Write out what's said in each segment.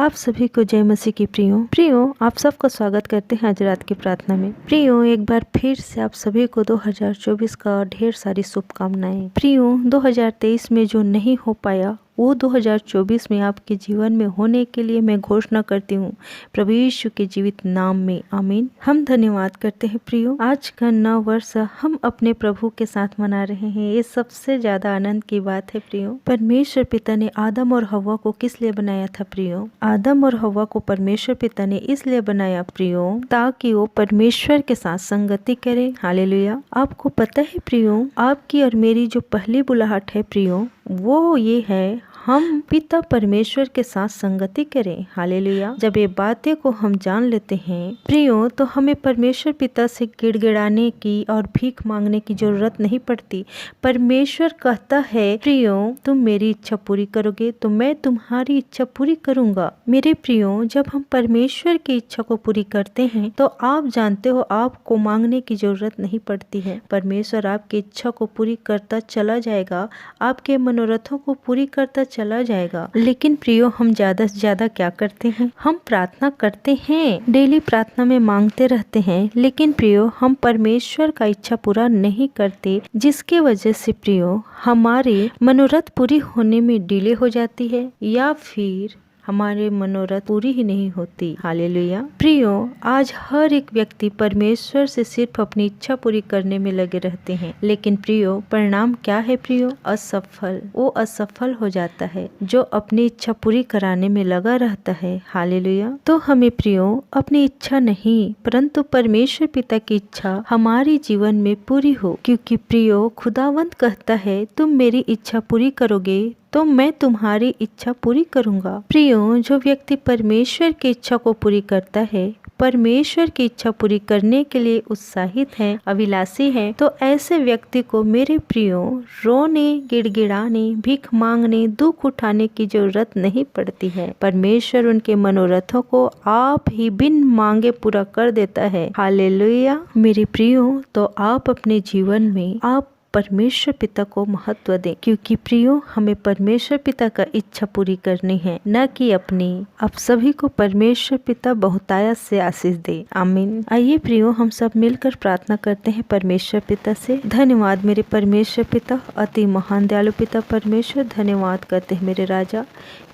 आप सभी को जय मसीह की प्रियो आप सबका स्वागत करते हैं आज रात की प्रार्थना में। प्रियो एक बार फिर से आप सभी को 2024 का ढेर सारी शुभकामनाएं। प्रियो 2023 में जो नहीं हो पाया वो 2024 में आपके जीवन में होने के लिए मैं घोषणा करती हूँ प्रभु यीशु के जीवित नाम में, आमीन। हम धन्यवाद करते हैं प्रियो, आज का नया वर्ष हम अपने प्रभु के साथ मना रहे हैं। ये सबसे ज्यादा आनंद की बात है प्रियो। परमेश्वर पिता ने आदम और हव्वा को किस लिए बनाया था प्रियो? आदम और हव्वा को परमेश्वर पिता ने इसलिए बनाया प्रियो ताकि वो परमेश्वर के साथ संगति करे। हालेलुया। आपको पता है प्रियो, आपकी और मेरी जो पहली बुलाहट है प्रियो वो ये है, हम पिता परमेश्वर के साथ संगति करें। हालेलुया। जब ये बातें को हम जान लेते हैं प्रियो तो हमें परमेश्वर पिता से गिड़गिड़ाने की और भीख मांगने की जरूरत नहीं पड़ती। परमेश्वर कहता है प्रियो तुम मेरी इच्छा पूरी करोगे तो मैं तुम्हारी इच्छा पूरी करूंगा। मेरे प्रियो, जब हम परमेश्वर की इच्छा को पूरी करते हैं तो आप जानते हो आपको मांगने की जरूरत नहीं पड़ती है। परमेश्वर आपकी इच्छा को पूरी करता चला जाएगा, आपके मनोरथों को पूरी करता चला जाएगा। लेकिन प्रियो हम ज्यादा से ज्यादा क्या करते हैं? हम प्रार्थना करते हैं, डेली प्रार्थना में मांगते रहते हैं, लेकिन प्रियो हम परमेश्वर का इच्छा पूरा नहीं करते, जिसके वजह से प्रियो हमारे मनोरथ पूरी होने में डिले हो जाती है या फिर हमारे मनोरथ पूरी ही नहीं होती। हालेलुया। प्रियो आज हर एक व्यक्ति परमेश्वर से सिर्फ अपनी इच्छा पूरी करने में लगे रहते हैं, लेकिन प्रियो परिणाम क्या है प्रियो? असफल। वो असफल हो जाता है जो अपनी इच्छा पूरी कराने में लगा रहता है। हालेलुया। तो हमें प्रियो अपनी इच्छा नहीं परंतु परमेश्वर पिता की इच्छा हमारे जीवन में पूरी हो, क्योंकि प्रियो खुदावंत कहता है तुम मेरी इच्छा पूरी करोगे तो मैं तुम्हारी इच्छा पूरी करूंगा। प्रियो जो व्यक्ति परमेश्वर की इच्छा को पूरी करता है, परमेश्वर की इच्छा पूरी करने के लिए उत्साहित है, अभिलाषी है, तो ऐसे व्यक्ति को मेरे प्रियो रोने, गिड़गिड़ाने, भीख मांगने, दुख उठाने की जरूरत नहीं पड़ती है। परमेश्वर उनके मनोरथों को आप ही बिन मांगे पूरा कर देता है। हालेलुया। मेरे प्रियो तो आप अपने जीवन में आप परमेश्वर पिता को महत्व दें, क्योंकि प्रियो हमें परमेश्वर पिता का इच्छा पूरी करनी है, न कि अपनी। आप सभी को परमेश्वर पिता बहुतायत से आशीष दे, आमीन। आइए प्रियो हम सब मिलकर प्रार्थना करते हैं परमेश्वर पिता से। धन्यवाद मेरे परमेश्वर पिता, अति महान दयालु पिता परमेश्वर, धन्यवाद करते हैं मेरे राजा।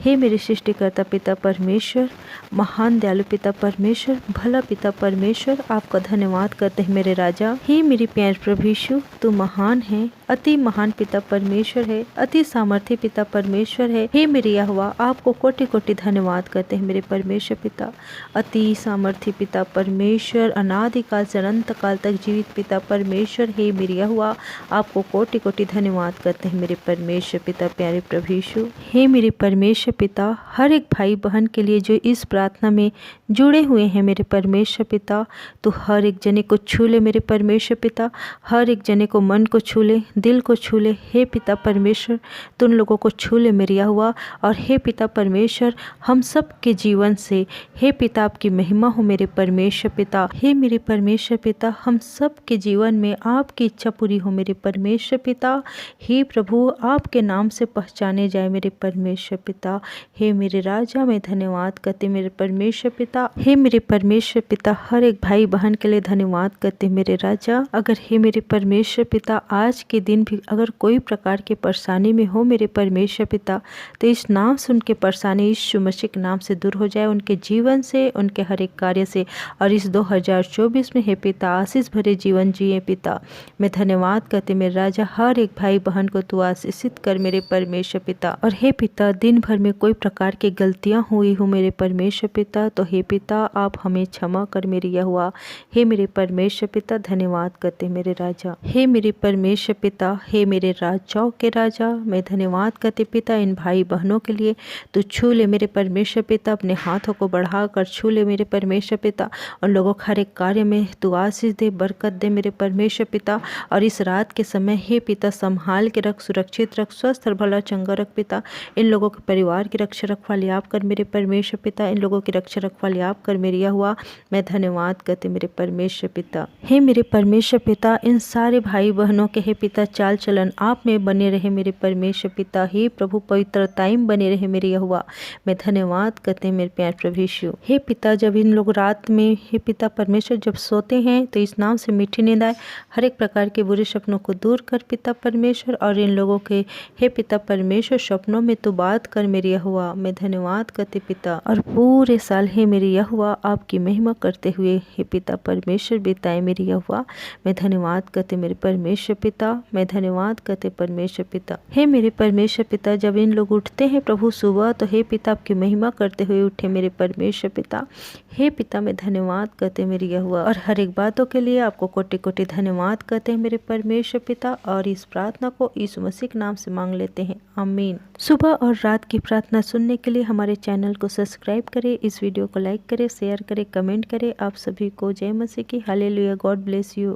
हे मेरे सृष्टिकर्ता पिता परमेश्वर, महान दयालु पिता परमेश्वर, भला पिता परमेश्वर, आपका धन्यवाद करते हैं मेरे राजा। हे मेरी प्यारे प्रभु यीशु, तू महान है, अति महान पिता परमेश्वर है, अति सामर्थ्य पिता परमेश्वर है। हे मेरे यहोवा, आपको कोटि कोटि धन्यवाद करते हैं मेरे परमेश्वर पिता, अति सामर्थ्य पिता परमेश्वर, अनादिकाल से अनंत काल तक जीवित पिता परमेश्वर। हे मेरे यहोवा, आपको कोटि कोटि धन्यवाद करते हैं मेरे परमेश्वर पिता, प्यारे प्रभु यीशु। हे मेरे परमेश्वर पिता, हर एक भाई बहन के लिए जो इस प्रार्थना में जुड़े हुए हैं मेरे परमेश्वर पिता, तो हर एक जने को छू ले मेरे परमेश्वर पिता, हर एक जने को मन को छू ले, दिल को छू ले। हे पिता परमेश्वर, तुम लोगों को छू ले मेरे यहोवा। और हे पिता परमेश्वर, हम सब के जीवन से हे पिता आपकी महिमा हो मेरे परमेश्वर पिता। हे मेरे परमेश्वर पिता, हम सब के जीवन में आपकी इच्छा पूरी हो मेरे परमेश्वर पिता। हे प्रभु, आपके नाम से पहचाने जाए मेरे परमेश्वर पिता। हे मेरे राजा, मैं धन्यवाद करते मेरे परमेश्वर पिता। हे मेरे परमेश्वर पिता, हर एक भाई बहन के लिए धन्यवाद करते मेरे राजा। अगर हे मेरे परमेश्वर पिता आज के दिन भी अगर कोई प्रकार की परेशानी में हो मेरे परमेश्वर पिता, तो इस नाम से उनके परेशानी यीशु मसीह के नाम से दूर हो जाए, उनके जीवन से, उनके हर एक कार्य से। और इस 2024 में हे पिता आशीष भरे जीवन जिए पिता। मैं धन्यवाद करते मेरे राजा, हर एक भाई बहन को तू आशीषित कर मेरे परमेश्वर पिता। और हे पिता दिन भर में कोई प्रकार की गलतियां हुई हो मेरे परमेश्वर पिता, तो हे पिता आप हमें क्षमा कर मेरे यहोवा। हे मेरे परमेश्वर पिता, धन्यवाद करते मेरे राजा। हे मेरे परमेश्वर पिता, हे मेरे राजाओं के राजा, मैं धन्यवाद करते पिता इन भाई बहनों के लिए। तू छू ले मेरे परमेश्वर पिता, अपने हाथों को बढ़ाकर छू ले मेरे परमेश्वर पिता। उन लोगों के हर एक कार्य में तू आशीष दे, बरकत दे मेरे परमेश्वर पिता। और इस रात के समय हे पिता संभाल के रख, सुरक्षित रख, स्वस्थ और भला चंगा रख पिता। इन लोगों के परिवार की रक्षा रखवाली आप कर मेरे परमेश्वर पिता, इन लोगों की रक्षा रखवाली आप कर मेरे यहोवा। मैं धन्यवाद करते मेरे परमेश्वर पिता। हे मेरे परमेश्वर पिता, इन सारे भाई बहनों के हे पिता चाल चलन आप में बने रहे मेरे परमेश्वर पिता। हे प्रभु पवित्रताई में बने रहे मेरे यहोवा। मैं धन्यवाद करते हैं मेरे प्यारे प्रभु यीशु। हे पिता जब इन लोग रात में हे पिता परमेश्वर जब सोते हैं तो इस नाम से मीठी नींद आए, हर एक प्रकार के बुरे सपनों को दूर कर पिता परमेश्वर, और इन लोगों के हे पिता परमेश्वर सपनों में तो बात कर मेरे यहोवा। मैं धन्यवाद करते पिता, और पूरे साल हे मेरे यहोवा आपकी महिमा करते हुए हे पिता परमेश्वर बिताए मेरे यहोवा। मैं धन्यवाद करते मेरे परमेश्वर पिता, मैं धन्यवाद करते परमेश्वर पिता। हे मेरे परमेश्वर पिता जब इन लोग उठते हैं प्रभु सुबह तो हे पिता आपकी महिमा करते हुए उठे मेरे परमेश्वर पिता। हे पिता मैं धन्यवाद करते मेरे यहोवा, और हर एक बातों के लिए आपको कोटि कोटि धन्यवाद करते हैं मेरे परमेश्वर पिता। और इस प्रार्थना को यीशु मसीह के नाम से मांग लेते हैं, आमीन। सुबह और रात की प्रार्थना सुनने के लिए हमारे चैनल को सब्सक्राइब करें, इस वीडियो को लाइक करें, शेयर करें, कमेंट करें। आप सभी को जय मसीह की। हालेलुया। God bless you.